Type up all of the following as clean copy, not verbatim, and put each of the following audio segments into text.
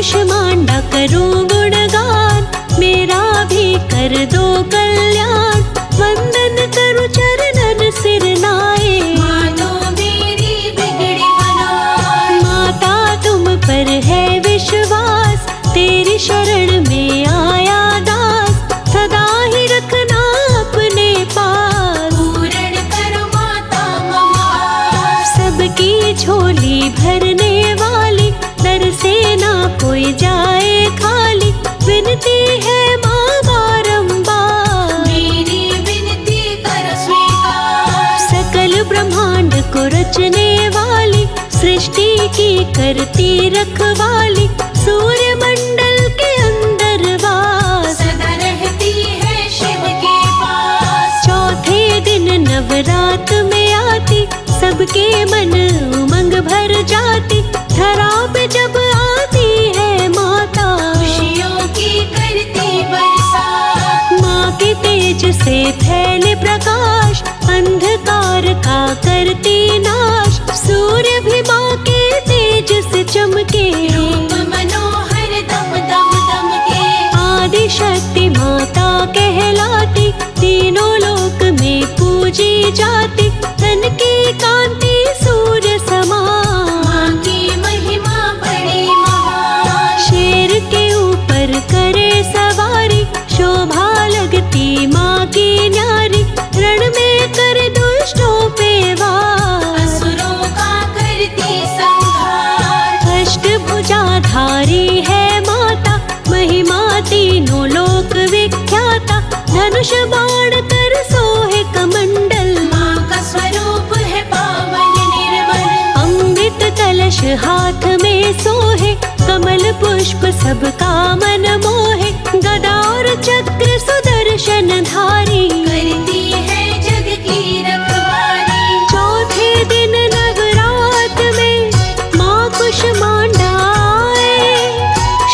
कुष्मांडा करूं गुणगान, मेरा भी कर दो कल्याण। वंदन करूं चरणन सिर नाए, मानो मेरी बिगड़ी बनाए। माता तुम पर है विश्वास, तेरी शरण में आया दास। सदा ही रखना अपने पास, पूर्ण करो माता मम। सबकी झोली भरने वाली, दर से ना कोई जाए खाली। विनती है माँ बारंबार, मेरी विनती कर स्वीकार। सकल ब्रह्मांड को रचने वाली, सृष्टि की करती रखवाली। सूर्य मंडल के अंदर वास, सदा रहती है शिव के पास। चौथे दिन नवरात में आती, सबके मन उमंग भर जाती। धरा पे जब आती है माता, खुशियों की करती बरसात। माँ के तेज से फैले प्रकाश, अंधकार का करती नाश। सूर्य भी माँ के तेज से चमके, रूप मनोहर दम दम दम के। आदि शक्ति माता कहलाती, तीनों लोक में पूजी जाती। तन की कांति सूर्य समान, माँ की महिमा बड़ी महान। शेर के ऊपर करे सवारी, शोभा लगती माँ की न्यारी। रण में कर दुष्टों पे वार, असुरों का करती संहार। अष्टभुजाधारी है माता, महिमा तीनों लोक विख्याता। धनुष बाण कर सोहे कमंडल, माँ का स्वरूप है पावन निर्मल। अमृत कलश हाथ में सोहे, कमल पुष्प सबका मन मोहे। गदा और चक्र सुदर्शन धारी, करती है जग की रखवाली। चौथे दिन नवरात में माँ कुष्मांडा आए।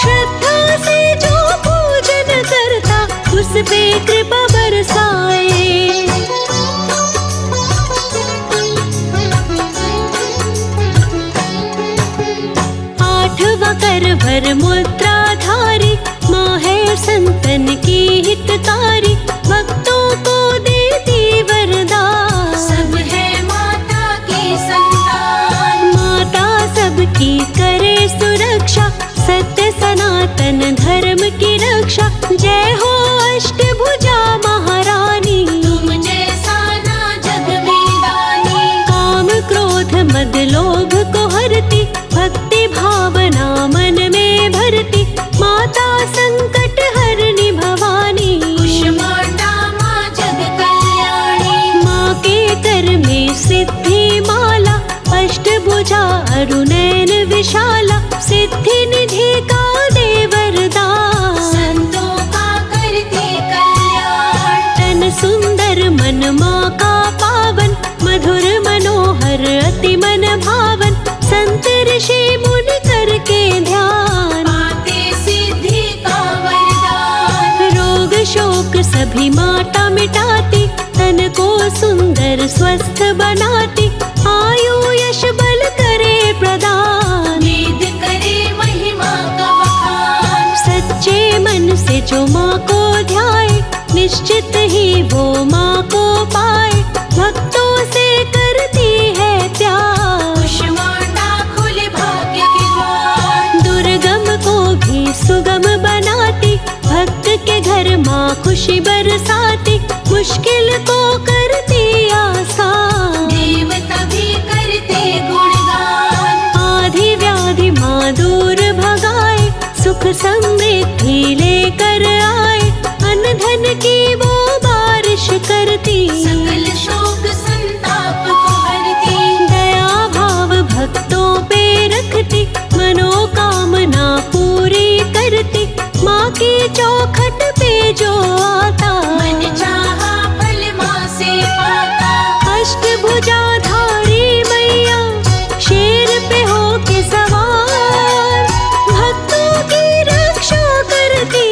श्रद्धा से जो पूजन करता, उस पे कृपा बरसाए। आठवां कर भर मुद्राधारी, माँ है संतन की हितकारी। भक्तों को देती वरदान, सब है माता की संतान। माता सबकी करे सुरक्षा, सत्य सनातन धर्म की रक्षा। जय हो अष्टभुजा महारानी, तुम जैसा ना जग में दानी। काम क्रोध मद लोभ को हरती, भक्ति भावना मन में भरती। माता संकट हरनी भवानी, कुष्मांडा माँ जग कल्याणी। माँ के कर में सिद्धि माला, अष्टभुजा अरुणैन विशाला। सिद्धि निधि का दे वरदान, संतों का करती कल्याण। तन सुंदर मन माँ का पावन, मधुर मनोहर अति मन भावन। संत ऋषि मुनि करके ध्यान, पाते सिद्धि का वरदान। रोग शोक सभी माता मिटाती, तन को सुंदर स्वस्थ बनाती। आयु यश बल करे प्रदान, वेद करे महिमा का बखान। सच्चे मन से जो माँ को ध्याए, निश्चित ही वो माँ को पाए। भक्तों से करती है प्यार, कुष्मांडा खुले भाग्य के द्वार। दुर्गम को भी सुगम बनाती, भक्त के घर माँ खुशी बरसाती। मुश्किल को करती आसान, देवता भी करते गुणगान। आधि व्याधि माँ दूर भगाए, सुख समृद्धि लेकर आए। अन्न धन की वो बारिश करती, सकल शोक संताप को हरती। दया भाव भक्तों पे रखती, मनोकामना पूरी करती। माँ की चौखट पे जो आता, मन चाहा फल माँ से पाता। अष्टभुजाधारी मैया शेर पे हो के सवार, भक्तों की रक्षा करती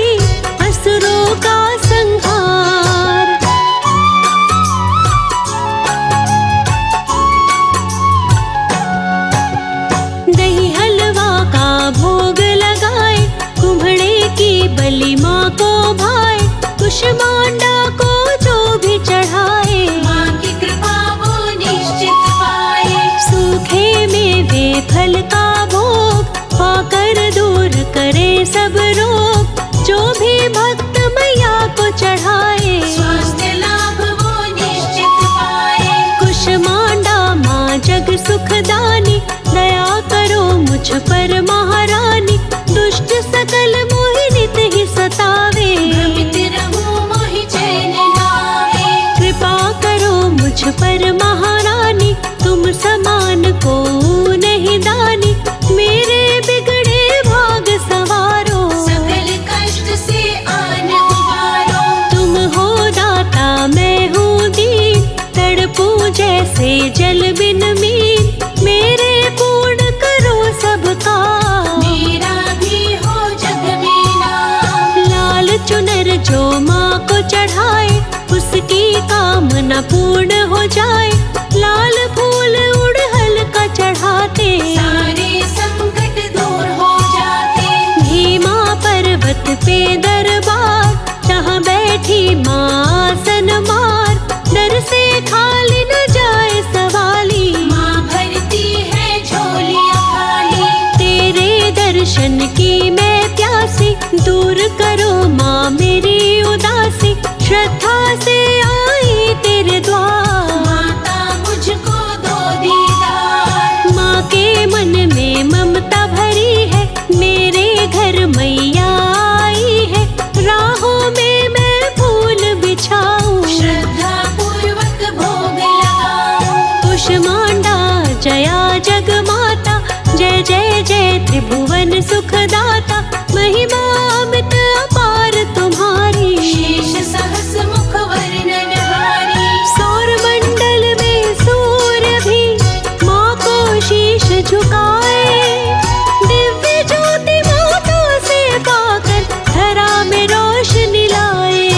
कुष्मांडा को जो भी चढ़ाए, माँ की कृपा वो निश्चित पाए। सूखे मेवे फल का भोग पाकर दूर करे सब रोग, जो भी भक्त मैया को चढ़ाए, स्वास्थ्य लाभ वो निश्चित पाए। कुष्मांडा माँ जग सुखदानी, दया करो मुझ पर महारानी, दुष्ट सकल मोहि नित ही सतावे, भ्रमित रहूं मोहि चैन नावे। कृपा करो मुझ पर महारानी, तुम समान को नहीं दानी, मेरे बिगड़े भाग सवारो, सकल कष्ट से आन उबारो। तुम हो दाता मैं हूँ दीन, तड़पूं जैसे जल बिन मीन, मेरे पूर्ण करो सबका, मेरा भी हो जग में नाम। लाल चुनर जो माँ को चढ़ाए, उसकी कामना पूर्ण हो जाए, लाल फूल उड़हल का चढ़ाते, सारे संकट दूर हो जाते। भीमा पर्वत पे दरबार, जहाँ बैठी माँ आसन मार, डर से खाली न जाए सवाली, माँ भरती है झोलियाँ खाली। तेरे दर्शन की मैं प्यासी, दूर करो माँ मेरी उदासी, श्रद्धा से आई तेरे द्वार, माता मुझको दो दीदार। माँ के मन में ममता भरी है, मेरे घर मैया आई है, राहों में मैं फूल बिछाऊं, श्रद्धा पूर्वक भोग लगाऊं। कुष्मांडा जया जग माता, जय जय जय त्रिभुवन सुखदाता, महिमा अमित अपार तुम्हारी, शेष सहस मुख वर्णन हारी। सौर मंडल में सूर्य भी माँ को शीश झुकाए, दिव्य ज्योति माता से पाकर धरा में रोशनी लाए।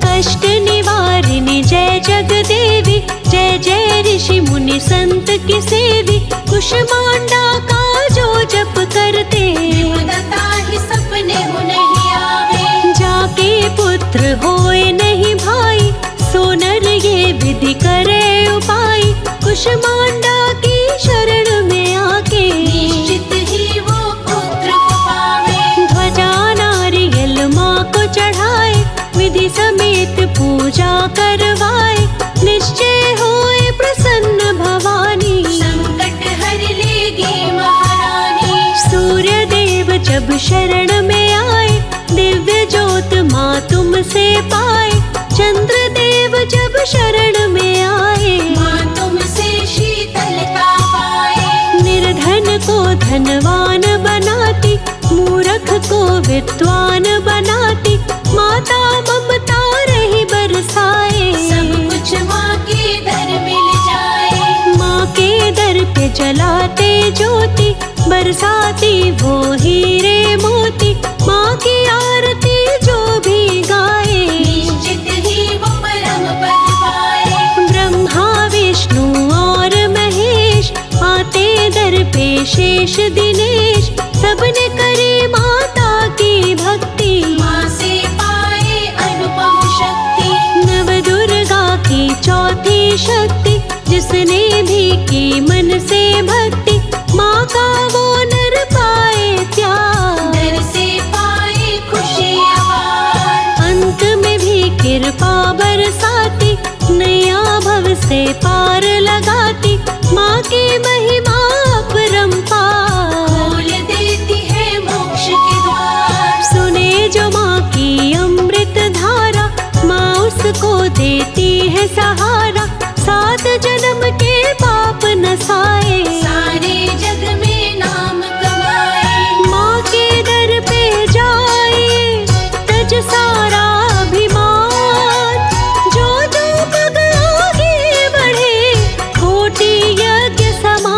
कष्ट निवारिणी जय जग देवी, जय जय ऋषि मुनि संत की सेवी, कुष्मांडा का जो जप करते, विपदता ही सपने हो नहीं आवे। जाके पुत्र होए नहीं भाई, सोनर ये विधि करे उपाय, कुष्मांडा की शरण में आके, निश्चित ही वो पुत्र को पावे। ध्वजा नारियल माँ को चढ़ाए, विधि समेत पूजा करवाए, निश्चय होए प्रसन्न भवानी, संकट हर लेगी महारानी। सूर्य देव जब शरण में आए, दिव्य ज्योत माँ तुमसे पाए, चंद्र देव जब शरण में आए, माँ तुमसे शीतलता पाए। निर्धन को धनवान बनाती, मूर्ख को विद्वान बनाती, माता ममता रही बरसाए, सब कुछ माँ के दर मिल जाए। माँ के दर पे जलाते ज्योति, बरसाती वो हीरे मोती, माँ की आरती जो भी गाए, निश्चित ही वो परम पद पाए। ब्रह्मा विष्णु और महेश आते दर पे, शेष दिनेश सबने करे माता की भक्ति, माँ से पाए अनुपम शक्ति। नव दुर्गा की चौथी शक्ति, जिसने भी की मन से भक्ति, माँ का वो नर पाए प्यार, दर से पाए खुशी अपार। अंत में भी कृपा बरसाती, नैया भव से पार लगाती, माँ की महिमा अपरंपार, खोल देती है मोक्ष के द्वार। सुने जो माँ की अमृत धारा, माँ उसको देती है सहारा, 7 जन्म के पाप नसाए, सारे जग में नाम कमाए। माँ के दर पे जाए तज सारा अभिमान, जो जो पग आगे बढ़े, कोटि यज्ञ समान।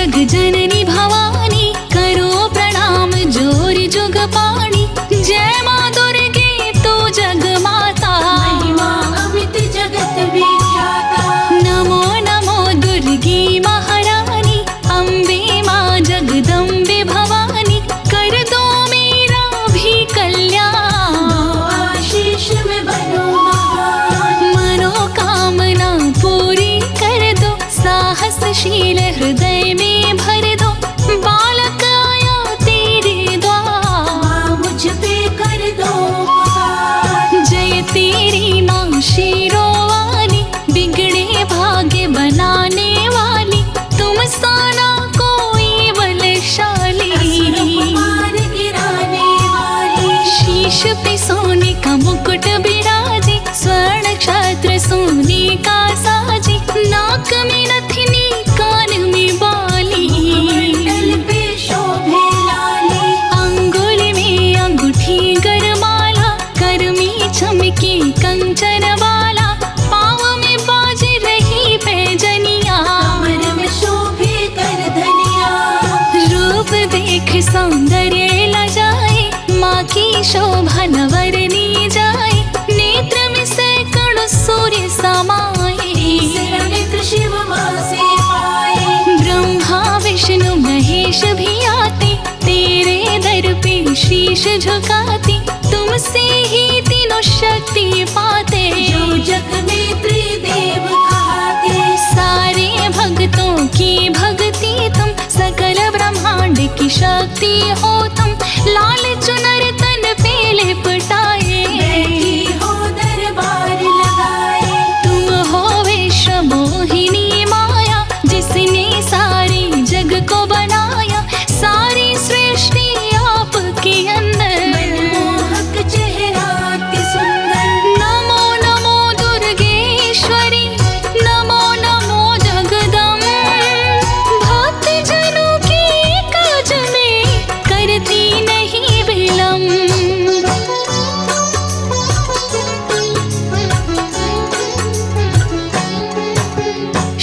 जग जननी भवानी, करो प्रणाम जोर जुग पाणी। जय माँ दुर्गे तू जग माता, महिमा अमित जगत विख्याता। नमो नमो दुर्गे महारानी, अम्बे माँ जगदम्बे भवानी, कर दो मेरा भी कल्याण। आशीष में बनो महान, मनोकामना पूरी कर दो, साहसशील हृदय में भर दो। बालक आया तेरे द्वार, माँ मुझ पे कर दो उपकार। जय तेरी माँ शेरों वाली, बिगड़े भाग्य बनाने वाली, तुम साना कोई बलशाली। पार गिराने वाली, शीश पे सोने का मुकुट बिराजे, स्वर्ण क्षत्र सोने का साजे, नाक में नथनी कान में बाली, मंडल पे शोभे लाली। अंगुली में अंगूठी गरमाला, कर में चमके कंचन वाला, पाँव में बाज रही पैजनिया, कमर में शोभे कर धनिया। रूप देख सौंदर्य लजाए, माँ की शोभा न वर्णी जाए, नेत्र में सैकड़ों सूर्य समाए, नेत्र शिव माँ से पाए। ब्रह्मा विष्णु महेश भी आते, तेरे दर पे शीश झुकाते, तुमसे ही तीनों शक्ति पाते, जो जग में त्रिदेव कहाते। सारे भक्तों की भक्ति तुम, सकल ब्रह्मांड की शक्ति हो तुम, लाल चुनर तन पे लिपटाए, बैठी हो दरबार लगाए। तुम हो विश्व मोहिनी माया, जिसने सारे जग को बनाया, सारी सृष्टि आपके अंदर, मनमोहक चेहरा अति सुंदर। नमो नमो दुर्गेश्वरी, नमो नमो जगदम्बे, भक्त जनों के काज में करती नहीं विलम्ब।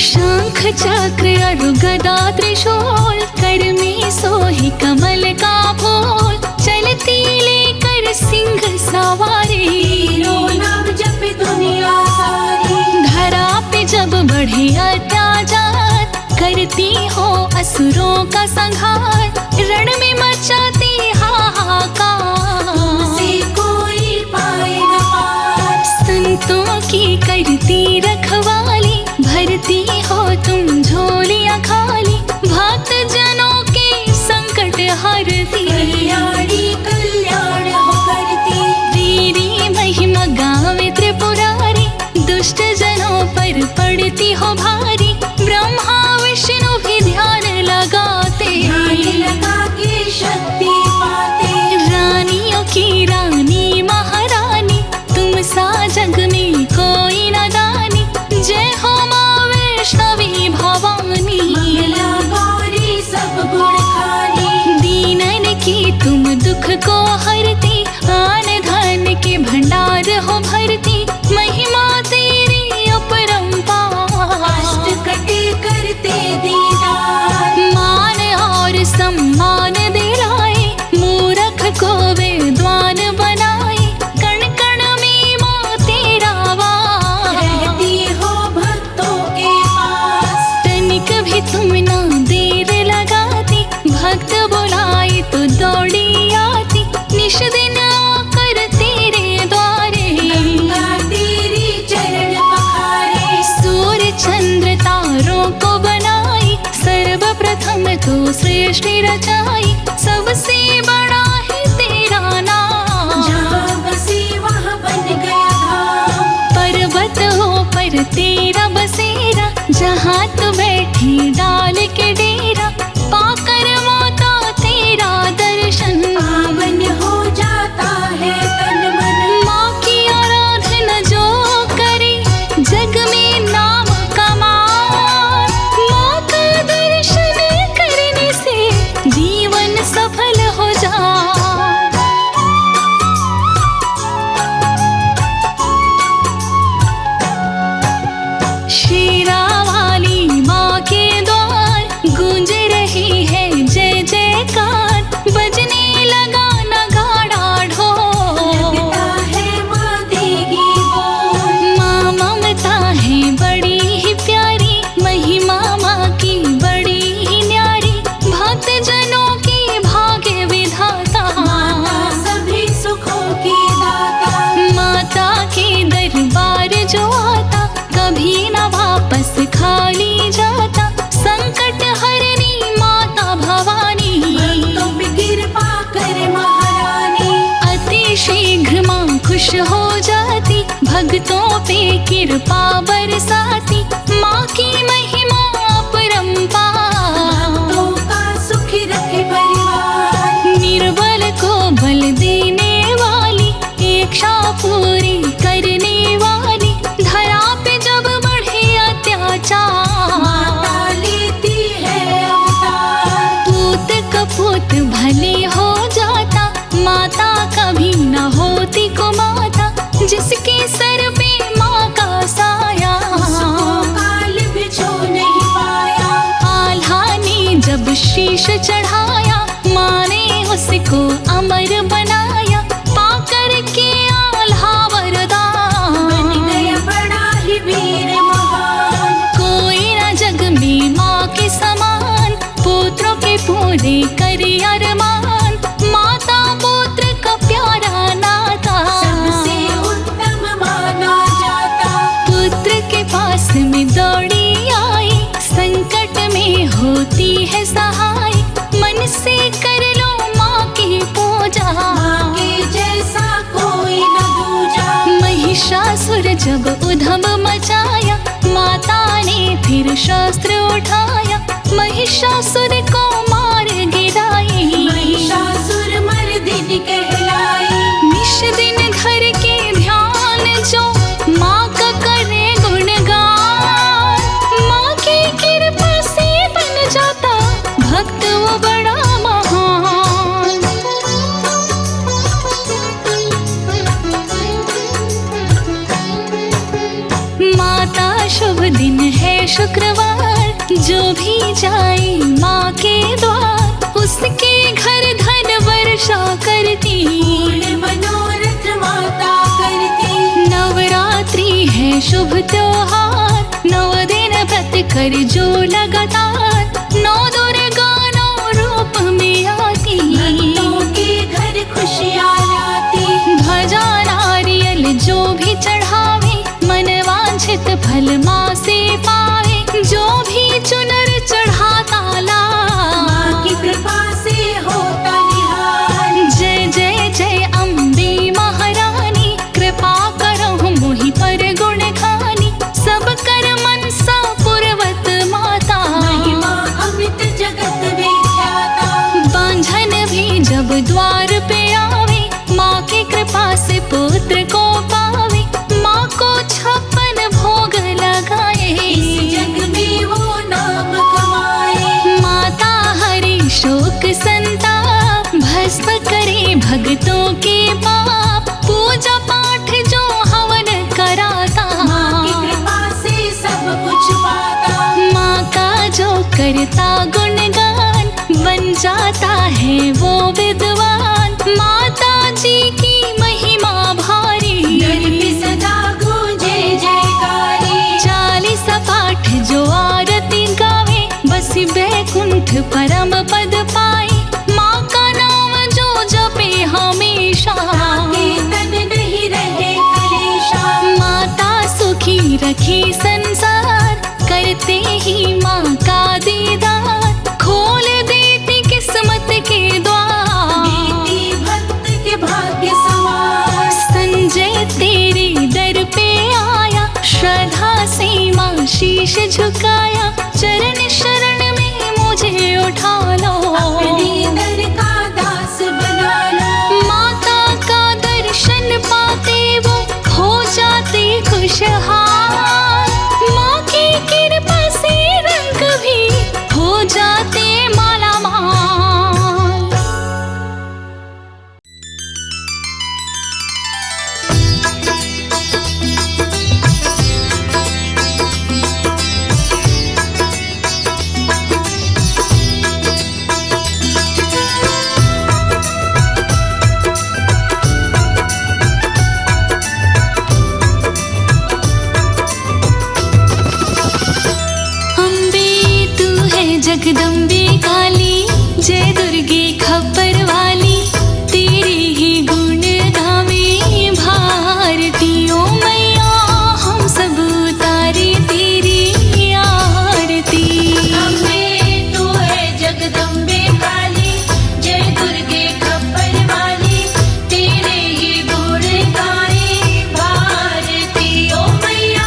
शंख चक्र और गदा त्रिशूल, कर में सोही कमल का फूल, चलती लेकर सिंह सवारी, तीनों नाम जप दुनिया सारी। धरा पे जब बढ़े अत्याचार, करती हो असुरों का संहार, रण में मचाती हाहाकार, से कोई पाए न पार। संतों की करती रखवाली, भरती हो तुम झोलियां खाली, भक्त जनों के संकट हरती, कल्याणी कल्याण हो करती। तेरी महिमा गावे त्रिपुरारी, दुष्ट जनों पर पड़ती हो भारी, ब्रह्मा विष्णु भी ध्यान लगाते, ध्यान लगा के शक्ति पाते। रानियों की रानी महारानी, तुम सा जग में कोई न दानी, जय हो माँ वैष्णवी भवानी, मंगला गौरी सब गुण खानी। दीनन की तुम दुख को हरती, आन धन के भंडार हो भरती, महिमा तेरी अपरंपार, अष्ट कटे करते दीदार। मान और सम्मान दिलाए, मूरख को विद्वान बनाए, कण कण में माँ तेरा वास, रहती हो भक्तों के पास। तनिक भी तुम ना देर लगाती, भक्त बुलाए तो दौड़ी आती, निश दिन आकर तेरे द्वारे, गंगा तेरी चरण पखारे। सूर्य चंद्र तारों को बनाई, सर्वप्रथम तो सृष्टि रचाई, सबसे बड़ा है तेरा नाम, जहाँ बसी वहाँ बन गया धाम। पर्वत हो पर तेरा बसेरा, जहाँ तू बैठी डाल के डेरा, पाकर माता तेरा दर्शन, पावन हो जाता है तन मन। माँ की आराधना जो करे, जग में नाम कमाए, माँ का दर्शन करने से जीवन सफल हो जाए। शेरा वाली माँ कृपा बरसाती, माँ की महिमा अपरंपार। तो का सुखी रखे परिवार, निर्बल को बल देने वाली, इच्छा पूरी करने वाली, धरा पे जब बढ़े अत्याचार, माता लेती है अवतार। पूत कपूत भले हो जाता, माता कभी न होती को माता, जिसके सर पे माँ का साया। उसको काल भी छू नहीं पाया, आल्हा ने जब शीश चढ़ाया, माँ ने उसको अमर बनाया, पाकर के आल्हा वरदान। बन गया बड़ा ही वीर महान। कोई न जग में माँ के समान, पुत्रों के पूरे करे अरमान, माता पुत्र का प्यारा नाता। सबसे उत्तम माना जाता, पुत्र के पास में दौड़ी आई, संकट में होती है सहाय, मन से कर लो माँ की पूजा। माँ के जैसा कोई न दूजा। महिषासुर जब उधम मचाया, माता ने फिर शस्त्र उठाया, महिषासुर को मार गिराई। महिषासुर मर्दिनी कहलाई, निश दिन धर के ध्यान जो माँ का करे गुणगान, माँ की कृपा से बन जाता भक्त वो बड़ा महान। माता शुभ दिन है शुक्रवार, जो भी जाए माँ के द्वार, उसके घर धन वर्षा करती, पूर्ण मनोरथ माता करती। नवरात्रि है शुभ त्योहार, 9 दिन व्रत कर जो लगातार, 9 दुर्गा 9 रूप में आती, भक्तों के घर खुशियाँ लाती। ध्वजा नारियल जो भी चढ़ावे, मन वांछित फल माँ से पावे, जो भी चुनर चढ़ाता ला, माँ की कृपा से होता निहार। जय जय जय अम्बे महारानी, कृपा करहु मोहि पर गुण खानी, सब कर मनसा पुरवत माता। महिमा अमित जगत विख्याता, बांझन भी जब द्वार पे आवे, माँ की कृपा से पुत्र को पावे, माँ को 56 भोग लगाए, इस जग में वो नाम कमाए। माता हरे शोक संताप, भस्म करे भक्तों के पाप, पूजा पाठ जो हवन कराता, माँ की कृपा से सब कुछ पाता। माँ का जो करता गुणगान, बन जाता है वो विद्वान, माता जी की महिमा भारी, दर पे सदा गूंजे जयकारी। 40 पाठ जो आरती गावे, बस बैकुंठ परम पद पाए, माँ का नाम जो जपे हमेशा, तन नहीं रहे कलेशा। माता सुखी रखे संसार, करते ही माँ का दीदार, खोल देती किस्मत के द्वार, देती भक्त के भाग्य सवार। संजय तेरे दर पे आया, श्रद्धा से माँ शीश झुकाया, चरण शरण में मुझे उठा लो, अपने दर का दास बना लो। माता का दर्शन पाते वो हो जाते खुशहाल, माँ की कृपा से रंग भी हो जाते माला माल। जगदम्बे काली, जय दुर्गे खप्पर वाली, तेरे ही गुण गावे भारती। ओ मैया हम सब उतारे तेरी आरती। अम्बे तू है जगदम्बे काली, जय दुर्गे खप्पर वाली, तेरे ही गुण गाए भारती। ओ मैया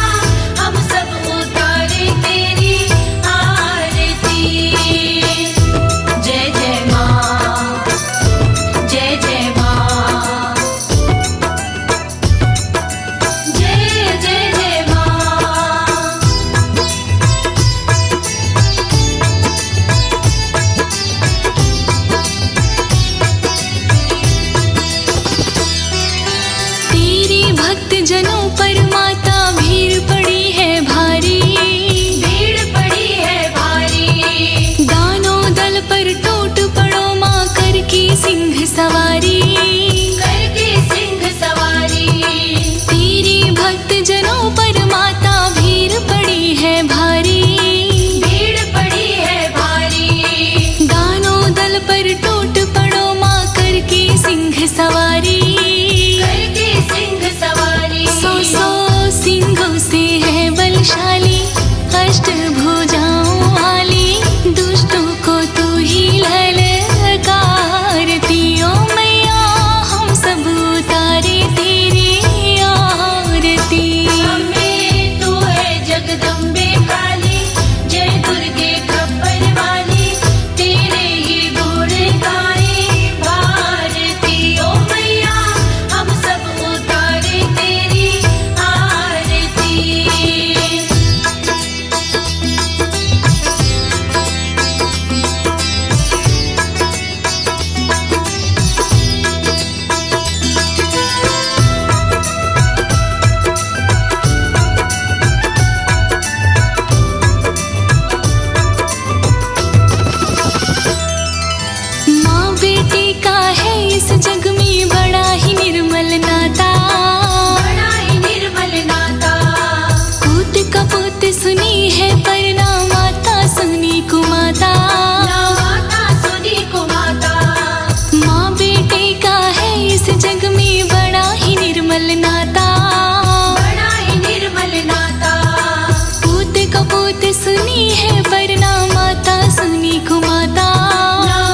सुनी है वरना माता सुनी को माता,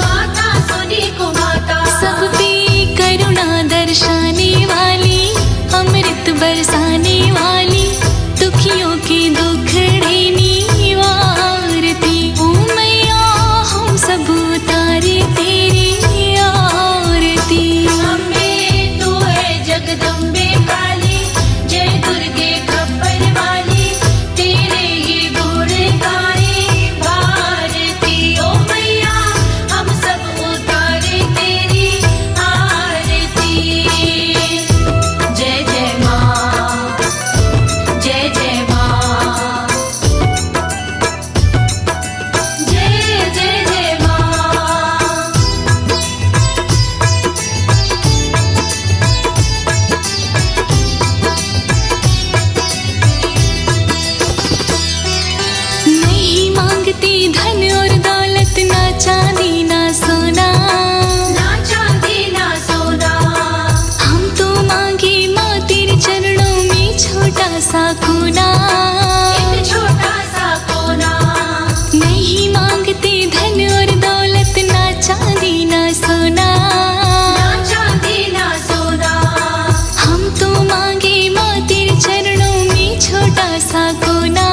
माता सुनी को माता, सब पे करुणा दर्शाने वाली, अमृत बरसाने वाली, दुखियों के दुख ढेनी वारती। ओ मैया हम सब उतारे तेरी आरती। अम्बे तू है जगदम्बे काली, जय दुर्गे खप्पर वाली, तेरे ये गुण गाए भारती। ओ मैया हम सब उतारे तेरी आरती। जय जय माँ, जय जय माँ, जय जय जय माँ। नहीं मांगती धन और दौलत, ना चांदी ना सोना, ना चांदी ना सोना, हम तो मांगे माँ तेरे चरणों में छोटा सा कोना। एक छोटा सा कोना। नहीं मांगते धन और दौलत, ना चांदी ना सोना, ना चांदी ना सोना, हम तो मांगे माँ तेरे चरणों में छोटा सा कोना।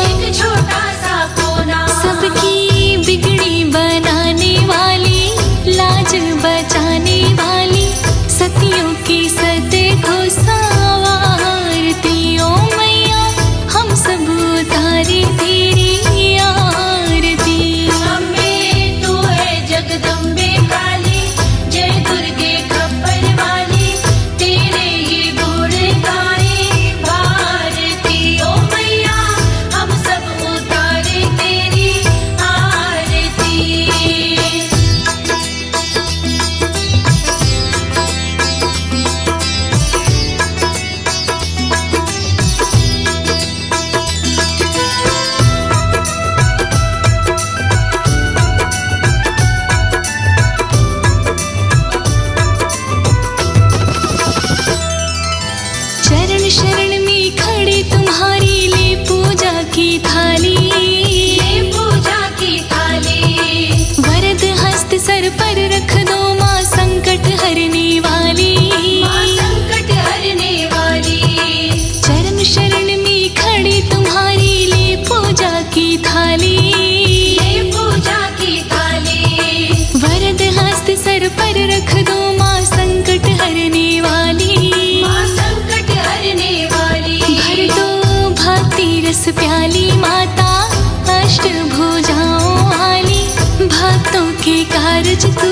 एक छोटा सा कोना। सबकी बिगड़ी बनाने वाली, लाज बचाने वाली, सतियों की सत को संवारती। ओ मैया हम सब उतारे तेरी आरती। अम्बे तू है जगदम्बे काली, जय दुर्गे खप्पर वाली, तेरे ये गुण गाए भारती। ओ मैया हम सब उतारे तेरी आरती। चरण शरण में खड़े तुम्हारी, ले पूजा की थाली, ये पूजा की थाली, वरद हस्त सर पर रख दो माँ संकट हरने वाली। माँ संकट हरने वाली। चरण शरण में खड़े तुम्हारी, ले पूजा की थाली, ये पूजा की थाली, वरद हस्त सर पर रख दो माँ संकट हरने वाली। माँ संकट हरने वाली। भर दो भक्ति रस प्याली माता, अष्ट भुजाओं वाली, भक्तों के कारज तू